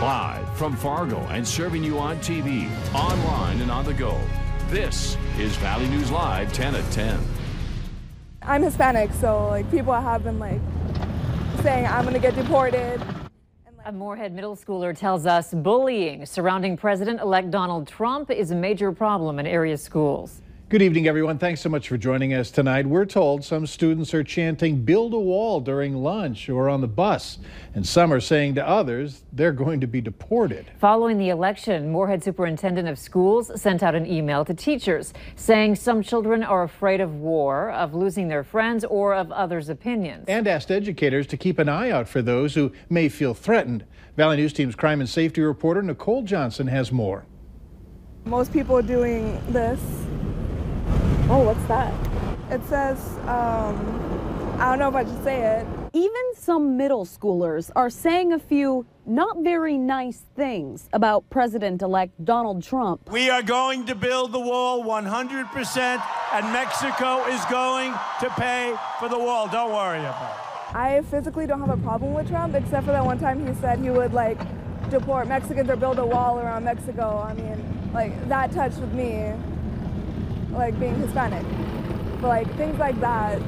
Live from Fargo and serving you on TV, online, and on the go. This is Valley News Live 10 at 10. I'm Hispanic, so people have been saying I'm going to get deported. A Moorhead middle schooler tells us bullying surrounding President-elect Donald Trump is a major problem in area schools. Good evening, everyone. Thanks so much for joining us tonight. We're told some students are chanting "Build a wall" during lunch or on the bus, and some are saying to others they're going to be deported. Following the election, Moorhead Superintendent of Schools sent out an email to teachers saying some children are afraid of war, of losing their friends, or of others' opinions. And asked educators to keep an eye out for those who may feel threatened. Valley News Team's crime and safety reporter Nicole Johnson has more. Most people doing this. Oh, what's that? It says, I don't know if I should say it. Even some middle schoolers are saying a few not very nice things about President-elect Donald Trump. We are going to build the wall 100%, and Mexico is going to pay for the wall. Don't worry about it. I physically don't have a problem with Trump, except for that one time he said he would deport Mexicans or build a wall around Mexico. I mean, that touched with me. Being Hispanic. But things like that,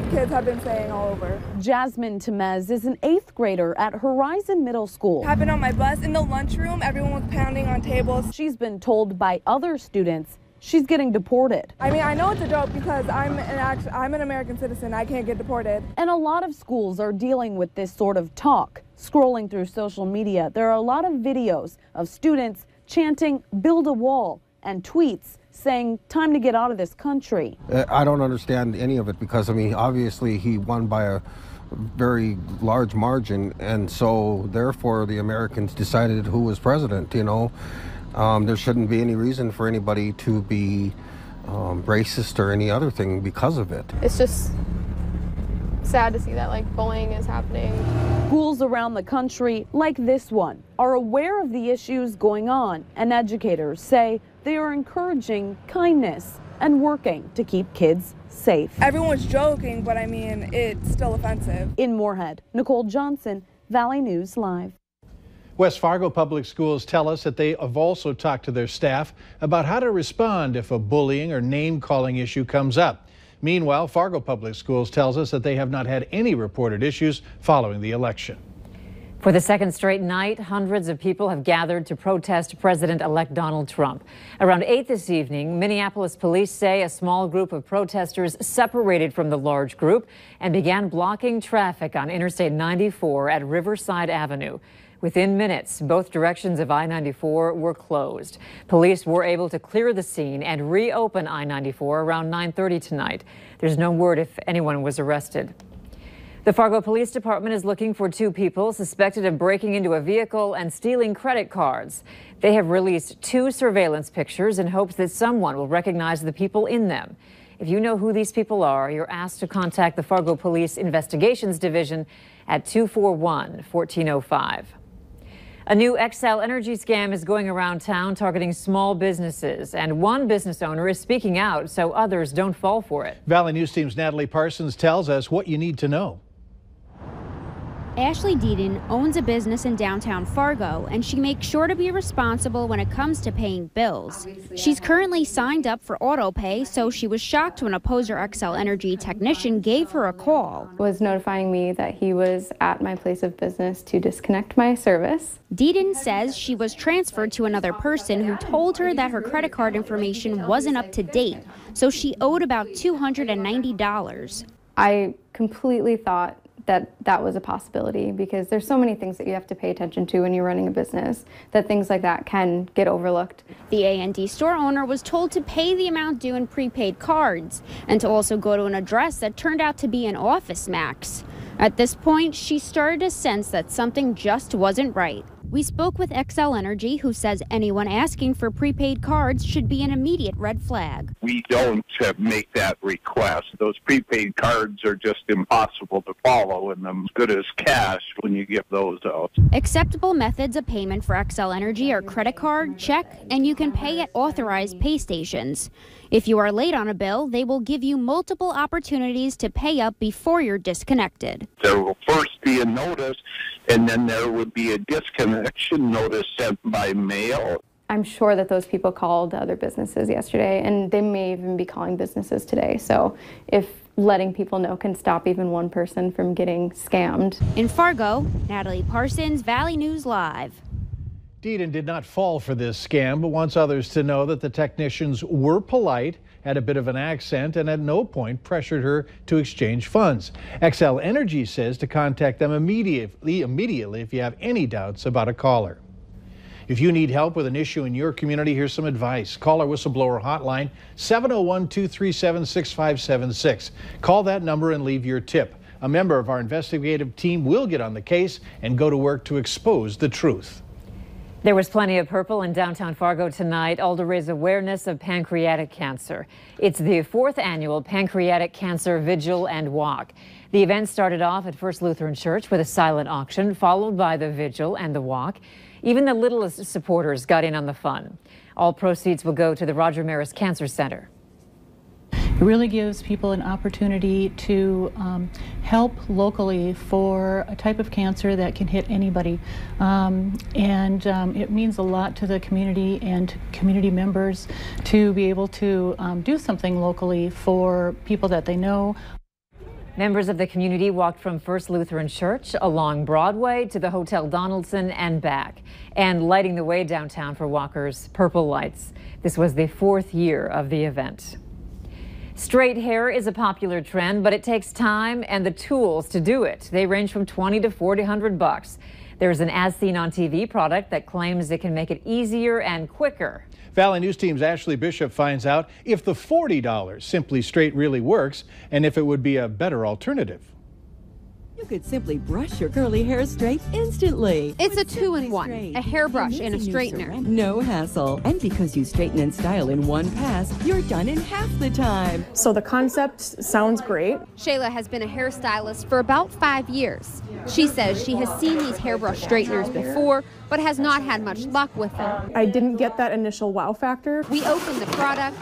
kids have been saying all over. Jasmine Temez is an 8th grader at Horizon Middle School. Happened on my bus in the lunchroom. Everyone was pounding on tables. She's been told by other students she's getting deported. I mean, I know it's a joke because I'm an American citizen. I can't get deported. And a lot of schools are dealing with this sort of talk. Scrolling through social media, there are a lot of videos of students chanting "Build a wall" and tweets saying time to get out of this country. I don't understand any of it because, obviously he won by a very large margin, and so therefore the Americans decided who was president, There shouldn't be any reason for anybody to be racist or any other thing because of it. It's just sad to see that bullying is happening. Schools around the country, like this one, are aware of the issues going on, and educators say they are encouraging kindness and working to keep kids safe. Everyone's joking, but it's still offensive. In Moorhead, Nicole Johnson, Valley News Live. West Fargo Public Schools tell us that they have also talked to their staff about how to respond if a bullying or name-calling issue comes up. Meanwhile, Fargo Public Schools tells us that they have not had any reported issues following the election. For the second straight night, hundreds of people have gathered to protest President-elect Donald Trump. Around 8 this evening, Minneapolis police say a small group of protesters separated from the large group and began blocking traffic on Interstate 94 at Riverside Avenue. Within minutes, both directions of I-94 were closed. Police were able to clear the scene and reopen I-94 around 9:30 tonight. There's no word if anyone was arrested. The Fargo Police Department is looking for 2 people suspected of breaking into a vehicle and stealing credit cards. They have released 2 surveillance pictures in hopes that someone will recognize the people in them. If you know who these people are, you're asked to contact the Fargo Police Investigations Division at 241-1405. A new Xcel Energy scam is going around town targeting small businesses, and one business owner is speaking out so others don't fall for it. Valley News Team's Natalie Parsons tells us what you need to know. Ashley Deedon owns a business in downtown Fargo, and she makes sure to be responsible when it comes to paying bills. She's currently signed up for auto pay, so she was shocked when a Poser Xcel Energy technician gave her a call. Was notifying me that he was at my place of business to disconnect my service. Deedon says she was transferred to another person who told her that her credit card information wasn't up to date, so she owed about $290. I completely thought that was a possibility because there's so many things that you have to pay attention to when you're running a business that things like that can get overlooked. The A&D store owner was told to pay the amount due in prepaid cards and to also go to an address that turned out to be an Office Max. At this point, she started to sense that something just wasn't right. We spoke with Xcel Energy, who says anyone asking for prepaid cards should be an immediate red flag. We don't make that request. Those prepaid cards are just impossible to follow, and them as good as cash when you give those out. Acceptable methods of payment for Xcel Energy are credit card, check, and you can pay at authorized pay stations. If you are late on a bill, they will give you multiple opportunities to pay up before you're disconnected. The first be a notice, and then there would be a disconnection notice sent by mail. I'm sure that those people called other businesses yesterday, and they may even be calling businesses today. So if letting people know can stop even one person from getting scammed. In Fargo, Natalie Parsons, Valley News Live. Deedon did not fall for this scam, but wants others to know that the technicians were polite, had a bit of an accent, and at no point pressured her to exchange funds. Xcel Energy says to contact them immediately if you have any doubts about a caller. If you need help with an issue in your community, here's some advice. Call our whistleblower hotline, 701-237-6576. Call that number and leave your tip. A member of our investigative team will get on the case and go to work to expose the truth. There was plenty of purple in downtown Fargo tonight, all to raise awareness of pancreatic cancer. It's the 4th annual Pancreatic Cancer Vigil and Walk. The event started off at First Lutheran Church with a silent auction, followed by the vigil and the walk. Even the littlest supporters got in on the fun. All proceeds will go to the Roger Maris Cancer Center. It really gives people an opportunity to help locally for a type of cancer that can hit anybody. It means a lot to the community and community members to be able to do something locally for people that they know. Members of the community walked from First Lutheran Church along Broadway to the Hotel Donaldson and back, and lighting the way downtown for walkers, purple lights. This was the 4th year of the event. Straight hair is a popular trend, but it takes time and the tools to do it. They range from $20 to $400. There's an As Seen on TV product that claims it can make it easier and quicker. Valley News Team's Ashley Bishop finds out if the $40 Simply Straight really works and if it would be a better alternative. You could simply brush your curly hair straight instantly. It's a 2-in-1, a hairbrush and a straightener. No hassle. And because you straighten and style in one pass, you're done in half the time. So the concept sounds great. Shayla has been a hairstylist for about 5 years. She says she has seen these hairbrush straighteners before, but has not had much luck with them. I didn't get that initial wow factor. We opened the product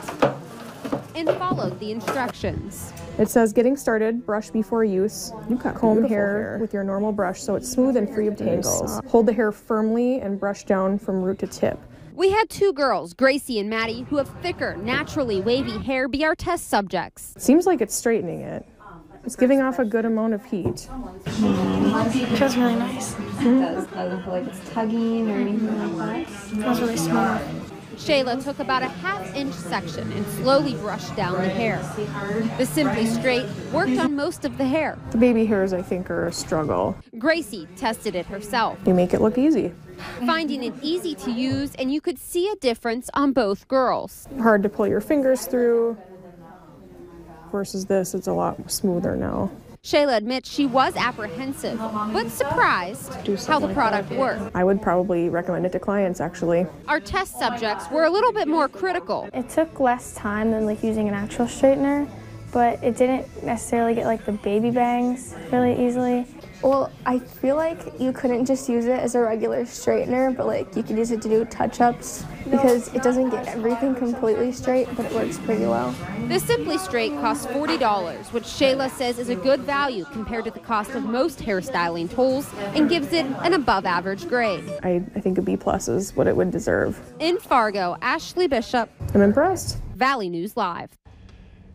and followed the instructions. It says getting started, brush before use, comb hair with your normal brush so it's smooth and free of tangles. Hold the hair firmly and brush down from root to tip. We had 2 girls, Gracie and Maddie, who have thicker, naturally wavy hair, be our test subjects. It seems like it's straightening it. It's giving off a good amount of heat. It feels really nice. It doesn't feel like it's tugging or anything like that. It feels really smooth. Shayla took about a ½ inch section and slowly brushed down the hair. The Simply Straight worked on most of the hair. The baby hairs, I think, are a struggle. Gracie tested it herself. You make it look easy. Finding it easy to use, and you could see a difference on both girls. Hard to pull your fingers through. Versus this, it's a lot smoother now. Shayla admits she was apprehensive, but surprised how the product worked. I would probably recommend it to clients, actually. Our test subjects were a little bit more critical. It took less time than like using an actual straightener, but it didn't necessarily get like the baby bangs really easily. Well, I feel like you couldn't just use it as a regular straightener, but like you could use it to do touch-ups because it doesn't get everything completely straight, but it works pretty well. The Simply Straight costs $40, which Shayla says is a good value compared to the cost of most hairstyling tools and gives it an above-average grade. I think a B+ is what it would deserve. In Fargo, Ashley Bishop. I'm impressed. Valley News Live.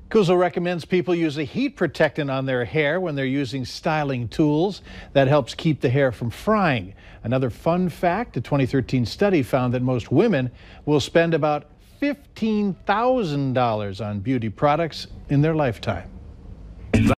Xcel recommends people use a heat protectant on their hair when they're using styling tools. That helps keep the hair from frying. Another fun fact, a 2013 study found that most women will spend about $15,000 on beauty products in their lifetime.